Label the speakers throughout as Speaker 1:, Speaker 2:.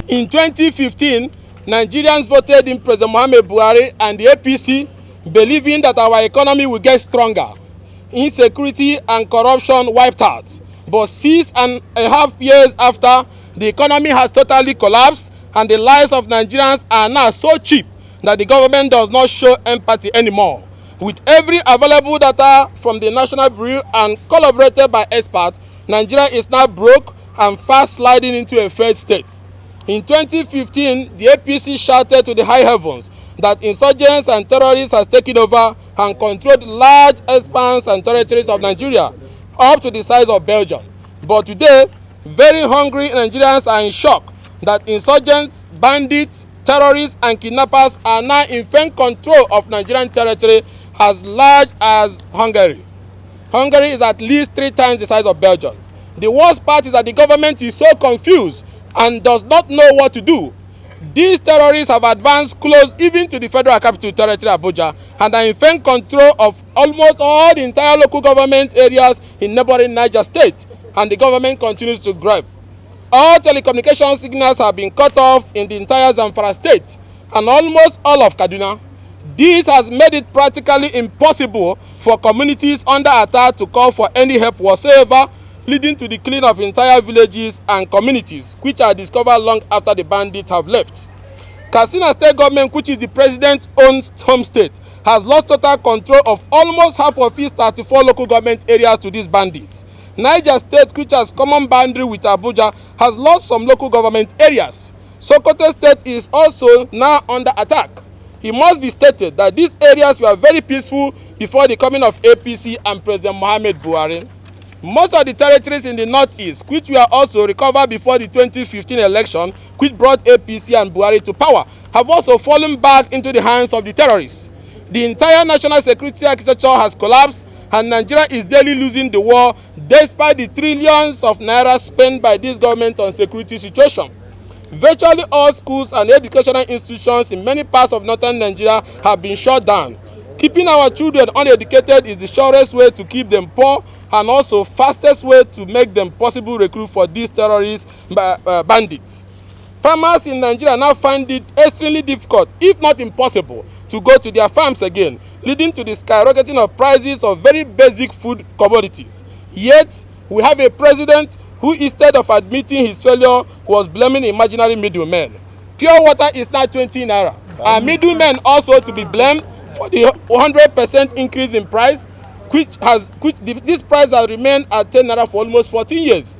Speaker 1: In 2015, Nigerians voted in President Muhammad Buhari and the APC, believing that our economy will get stronger. Insecurity and corruption wiped out. But 6.5 years after, the economy has totally collapsed, and the lives of Nigerians are now so cheap that the government does not show empathy anymore. With every available data from the National Bureau and collaborated by experts, Nigeria is now broke and fast sliding into a failed state. In 2015, the APC shouted to the high heavens that insurgents and terrorists has taken over and controlled large expanse and territories of Nigeria, up to the size of Belgium. But today, very hungry Nigerians are in shock that insurgents, bandits, terrorists, and kidnappers are now in firm control of Nigerian territory as large as Hungary. Hungary is at least 3 times the size of Belgium. The worst part is that the government is so confused and does not know what to do. These terrorists have advanced close even to the Federal Capital Territory, Abuja, and are in firm control of almost all the entire local government areas in neighboring Niger State, and the government continues to gripe. All telecommunication signals have been cut off in the entire Zamfara State and almost all of Kaduna. This has made it practically impossible for communities under attack to call for any help whatsoever, leading to the killing of entire villages and communities, which are discovered long after the bandits have left. Katsina State government, which is the president's own home state, has lost total control of almost half of its 34 local government areas to these bandits. Niger State, which has common boundary with Abuja, has lost some local government areas. Sokoto State is also now under attack. It must be stated that these areas were very peaceful before the coming of APC and President Muhammad Buhari. Most of the territories in the northeast, which were also recovered before the 2015 election, which brought APC and Buhari to power, have also fallen back into the hands of the terrorists. The entire national security architecture has collapsed, and Nigeria is daily losing the war despite the trillions of naira spent by this government on security situation. Virtually all schools and educational institutions in many parts of northern Nigeria have been shut down. Keeping our children uneducated is the surest way to keep them poor, and also fastest way to make them possible recruit for these terrorist bandits. Farmers in Nigeria now find it extremely difficult, if not impossible, to go to their farms again, leading to the skyrocketing of prices of very basic food commodities. Yet, we have a president who, instead of admitting his failure, was blaming imaginary middlemen. Pure water is now 20 naira. Are middlemen also to be blamed for the 100% increase in price, this price has remained at 10 naira for almost 14 years.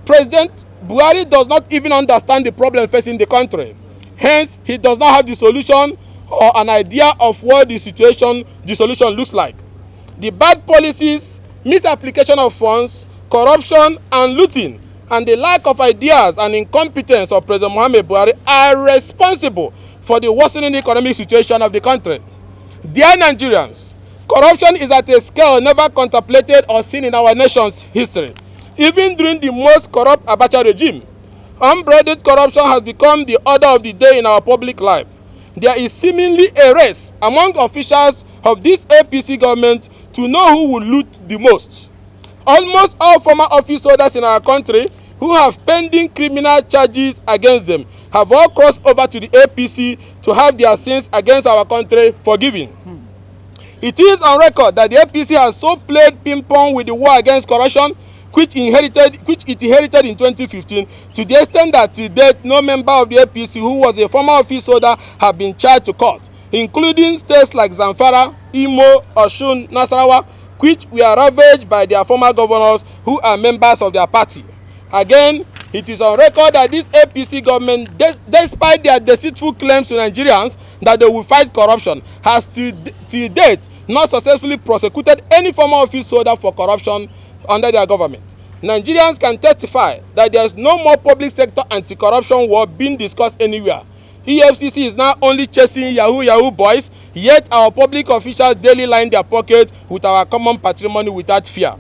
Speaker 1: President Buhari does not even understand the problem facing the country. Hence, he does not have the solution or an idea of what the solution looks like. The bad policies, misapplication of funds, corruption and looting, and the lack of ideas and incompetence of President Muhammad Buhari are responsible for the worsening economic situation of the country. Dear Nigerians, corruption is at a scale never contemplated or seen in our nation's history. Even during the most corrupt Abacha regime, unbridled corruption has become the order of the day in our public life. There is seemingly a race among officials of this APC government to know who will loot the most. Almost all former office holders in our country who have pending criminal charges against them have all crossed over to the APC to have their sins against our country forgiven. It is on record that the APC has so played ping-pong with the war against corruption, which it inherited in 2015, to the extent that to date no member of the APC who was a former office holder have been charged to court, including states like Zamfara, Imo, Osun, Nasarawa, which were ravaged by their former governors who are members of their party. Again, it is on record that this APC government, despite their deceitful claims to Nigerians that they will fight corruption, has till date not successfully prosecuted any former office holder for corruption under their government. Nigerians can testify that there is no more public sector anti-corruption war being discussed anywhere. EFCC is now only chasing Yahoo boys, yet our public officials daily line their pockets with our common patrimony without fear.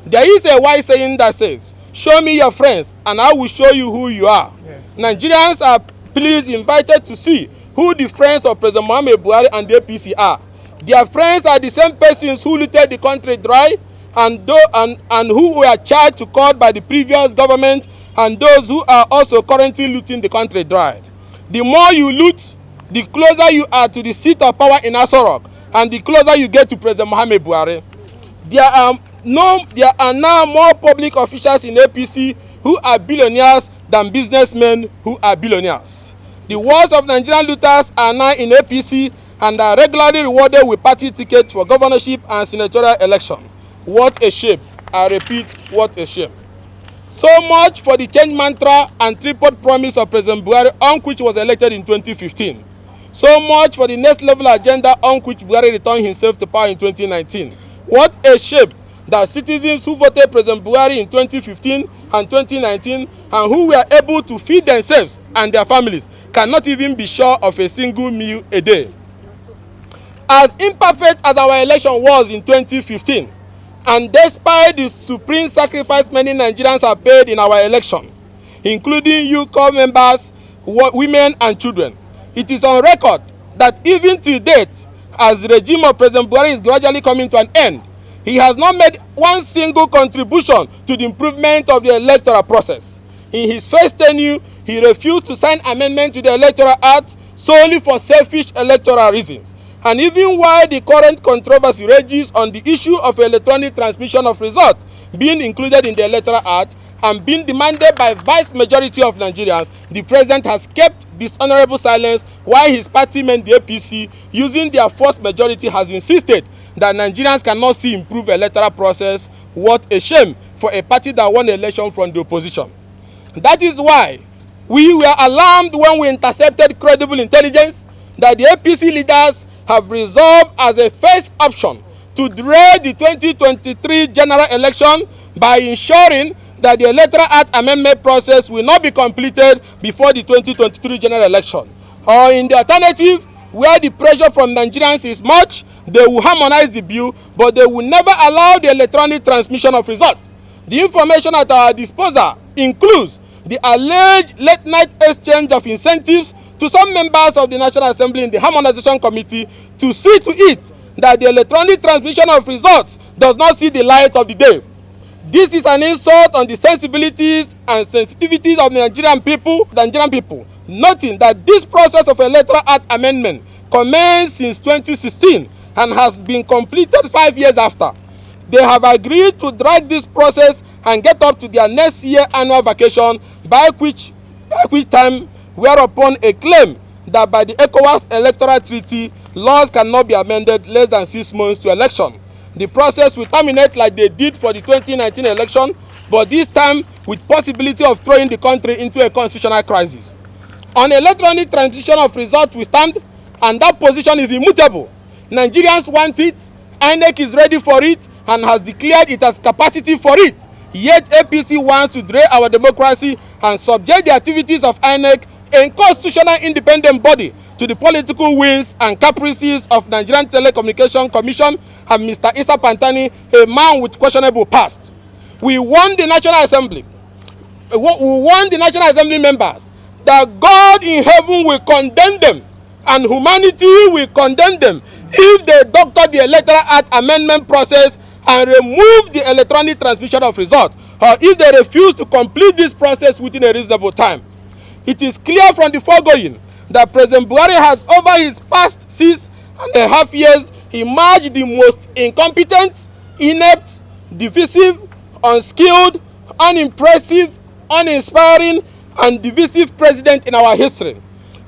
Speaker 1: There is a wise saying that says, "Show me your friends and I will show you who you are." Yes. Nigerians are please invited to see who the friends of President Muhammad Buhari and the APC are. Their friends are the same persons who looted the country dry and who were charged to court by the previous government and those who are also currently looting the country dry. The more you loot, the closer you are to the seat of power in Aso Rock, and the closer you get to President Muhammad Buhari. There are now more public officials in APC who are billionaires than businessmen who are billionaires. The worst of Nigerian looters are now in APC and are regularly rewarded with party tickets for governorship and senatorial election. What a shame. I repeat, what a shame. So much for the change mantra and tripod promise of President Buhari, on which was elected in 2015. So much for the next level agenda on which Buhari returned himself to power in 2019. What a shame that citizens who voted President Buhari in 2015 and 2019 and who were able to feed themselves and their families cannot even be sure of a single meal a day. As imperfect as our election was in 2015, and despite the supreme sacrifice many Nigerians have paid in our election, including CUPP members, women and children, it is on record that even to date, as the regime of President Buhari is gradually coming to an end, he has not made one single contribution to the improvement of the electoral process. In his first tenure, he refused to sign amendment to the Electoral Act solely for selfish electoral reasons. And even while the current controversy rages on the issue of electronic transmission of results being included in the Electoral Act and being demanded by vast majority of Nigerians, the president has kept dishonorable silence while his party men, the APC, using their forced majority, has insisted that Nigerians cannot see improved electoral process. What a shame for a party that won the election from the opposition. That is why we were alarmed when we intercepted credible intelligence that the APC leaders have resolved as a first option to delay the 2023 general election by ensuring that the Electoral Act amendment process will not be completed before the 2023 general election. Or in the alternative, where the pressure from Nigerians is much, they will harmonize the bill, but they will never allow the electronic transmission of results. The information at our disposal includes the alleged late-night exchange of incentives to some members of the National Assembly in the Harmonization Committee to see to it that the electronic transmission of results does not see the light of the day. This is an insult on the sensibilities and sensitivities of the Nigerian people, noting that this process of Electoral Act amendment commenced since 2016 and has been completed 5 years after. They have agreed to drag this process and get up to their next year annual vacation, by which time, whereupon a claim that by the ECOWAS electoral treaty, laws cannot be amended less than 6 months to election. The process will terminate like they did for the 2019 election, but this time with possibility of throwing the country into a constitutional crisis. On electronic transition of results we stand, and that position is immutable. Nigerians want it, INEC is ready for it, and has declared it has capacity for it. Yet APC wants to derail our democracy and subject the activities of INEC, a constitutional independent body, to the political whims and caprices of Nigerian Telecommunication Commission and Mr. Issa Pantani, a man with questionable past. We warned the National Assembly, members that God in heaven will condemn them and humanity will condemn them if they doctor the Electoral Act amendment process and remove the electronic transmission of results, or if they refuse to complete this process within a reasonable time. It is clear from the foregoing that President Buhari has, over his past 6.5 years, emerged the most incompetent, inept, divisive, unskilled, unimpressive, uninspiring, and divisive president in our history.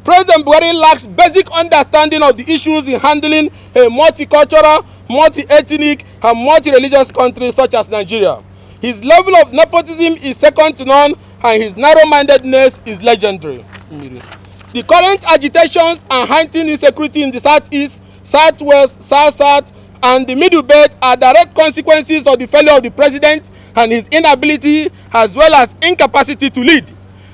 Speaker 1: President Buhari lacks basic understanding of the issues in handling a multicultural, multi-ethnic, and multi-religious country such as Nigeria. His level of nepotism is second to none, and his narrow-mindedness is legendary. The current agitations and heightened insecurity in the southeast, southwest, south-south, and the middle belt are direct consequences of the failure of the president and his inability as well as incapacity to lead.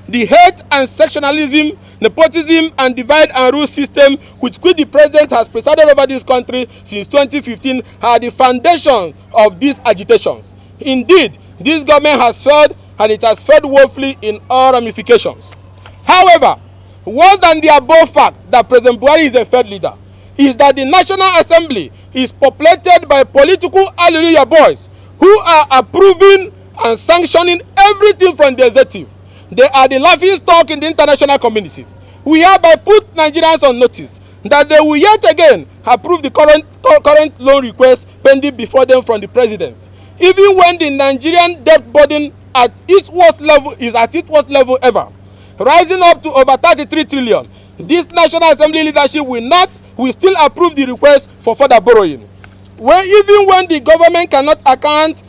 Speaker 1: The hate and sectionalism, nepotism, and divide and rule system which the president has presided over this country since 2015 are the foundation of these agitations. Indeed, this government has failed, and it has failed woefully in all ramifications. However, worse than the above fact that President Buhari is a failed leader is that the National Assembly is populated by political hallelujah boys who are approving and sanctioning everything from the executive. They are the laughing stock in the international community. We hereby put Nigerians on notice that they will yet again approve the current loan request pending before them from the president, even when the Nigerian debt burden at its worst level ever, rising up to over 33 trillion. This National Assembly leadership will still approve the request for further borrowing. Even when the government cannot account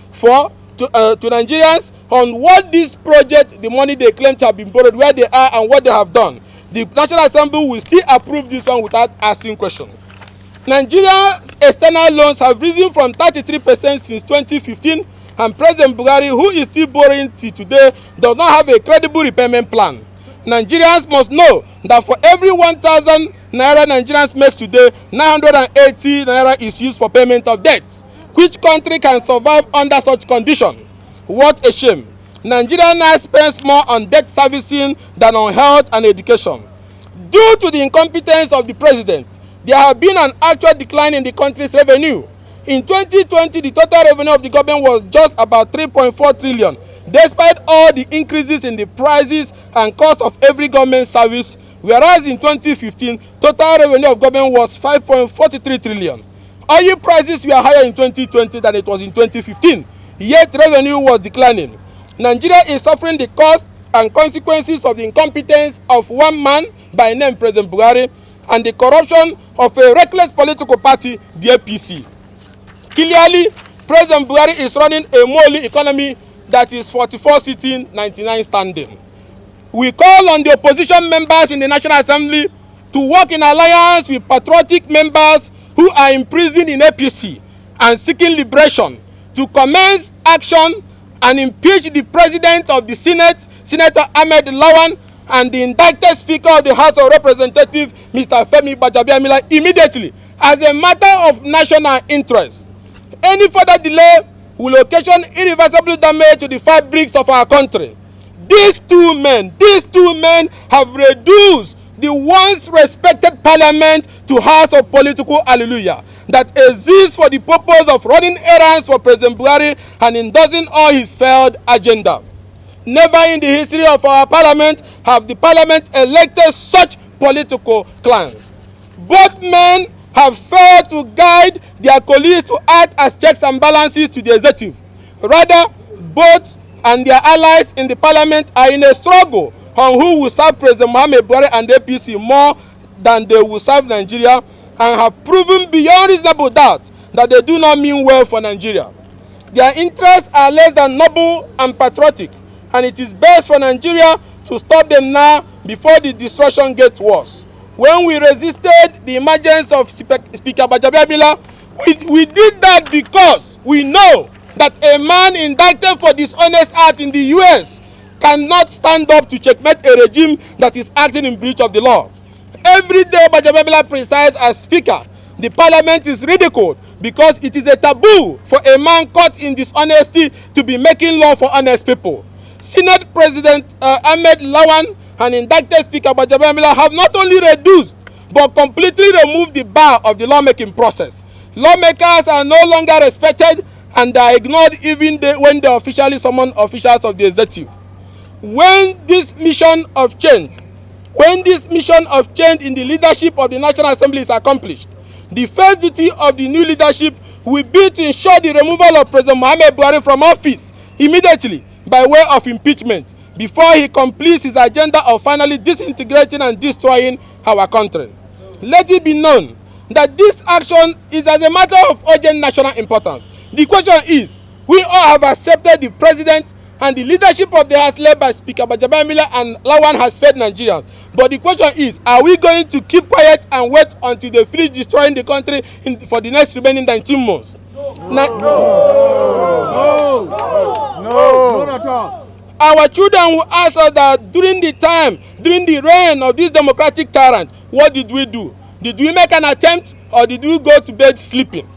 Speaker 1: to Nigerians on what this project, the money they claim to have been borrowed, where they are and what they have done, the National Assembly will still approve this one without asking questions. Nigeria's external loans have risen from 33% since 2015, and President Buhari, who is still borrowing till today, does not have a credible repayment plan. Nigerians must know that for every 1,000 naira Nigerians makes today, 980 naira is used for payment of debts. Which country can survive under such condition? What a shame. Nigeria now spends more on debt servicing than on health and education. Due to the incompetence of the president, there have been an actual decline in the country's revenue. In 2020, the total revenue of the government was just about 3.4 trillion, despite all the increases in the prices and cost of every government service, whereas in 2015, total revenue of government was 5.43 trillion. Oil prices were higher in 2020 than it was in 2015, yet revenue was declining. Nigeria is suffering the cost and consequences of the incompetence of one man by name President Buhari and the corruption of a reckless political party, the APC. Clearly, President Buhari is running a moly economy that is 44 sitting, 99 standing. We call on the opposition members in the National Assembly to work in alliance with patriotic members who are imprisoned in APC and seeking liberation to commence action and impeach the President of the Senate, Senator Ahmed Lawan, and the indicted Speaker of the House of Representatives, Mr. Femi Gbajabiamila, immediately as a matter of national interest. Any further delay will occasion irreversible damage to the fabrics of our country. These two men have reduced the once respected parliament to house of political hallelujah that exists for the purpose of running errands for President Buhari and endorsing all his failed agenda. Never in the history of our parliament have the parliament elected such political clans. Both men have failed to guide their colleagues to act as checks and balances to the executive. Rather, both and their allies in the parliament are in a struggle on who will serve President Muhammad Buhari and the APC more than they will serve Nigeria, and have proven beyond reasonable doubt that they do not mean well for Nigeria. Their interests are less than noble and patriotic, and it is best for Nigeria to stop them now before the destruction gets worse. When we resisted the emergence of Speaker Gbajabiamila, we did that because we know that a man indicted for dishonest act in the US cannot stand up to checkmate a regime that is acting in breach of the law. Every day Gbajabiamila presides as Speaker, the parliament is ridiculed because it is a taboo for a man caught in dishonesty to be making law for honest people. Senate President Ahmed Lawan and indicted Speaker Gbajabiamila have not only reduced but completely removed the bar of the lawmaking process. Lawmakers are no longer respected and are ignored even when they officially summon officials of the executive. When this mission of change in the leadership of the National Assembly is accomplished, the first duty of the new leadership will be to ensure the removal of President Muhammad Buhari from office immediately by way of impeachment before he completes his agenda of finally disintegrating and destroying our country. Let it be known that this action is as a matter of urgent national importance. The question is, we all have accepted the president and the leadership of the House led by Speaker Gbajabiamila and Lawan has fed Nigerians. But the question is, are we going to keep quiet and wait until they finish destroying the country for the next remaining 19 months? No, not at all. Our children will ask us that during the reign of this democratic tyrant, what did we do? Did we make an attempt or did we go to bed sleeping?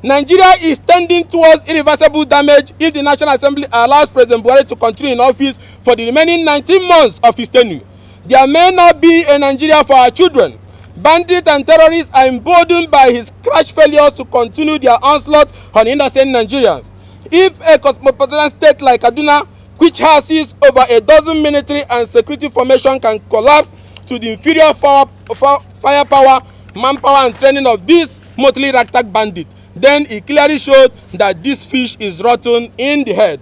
Speaker 1: Nigeria is tending towards irreversible damage if the National Assembly allows President Buhari to continue in office for the remaining 19 months of his tenure. There may not be a Nigeria for our children. Bandits and terrorists are emboldened by his crash failures to continue their onslaught on innocent Nigerians. If a cosmopolitan state like Kaduna, which houses over a dozen military and security formation, can collapse to the inferior firepower, manpower, and training of these motley ragtag bandits, then it clearly showed that this fish is rotten in the head.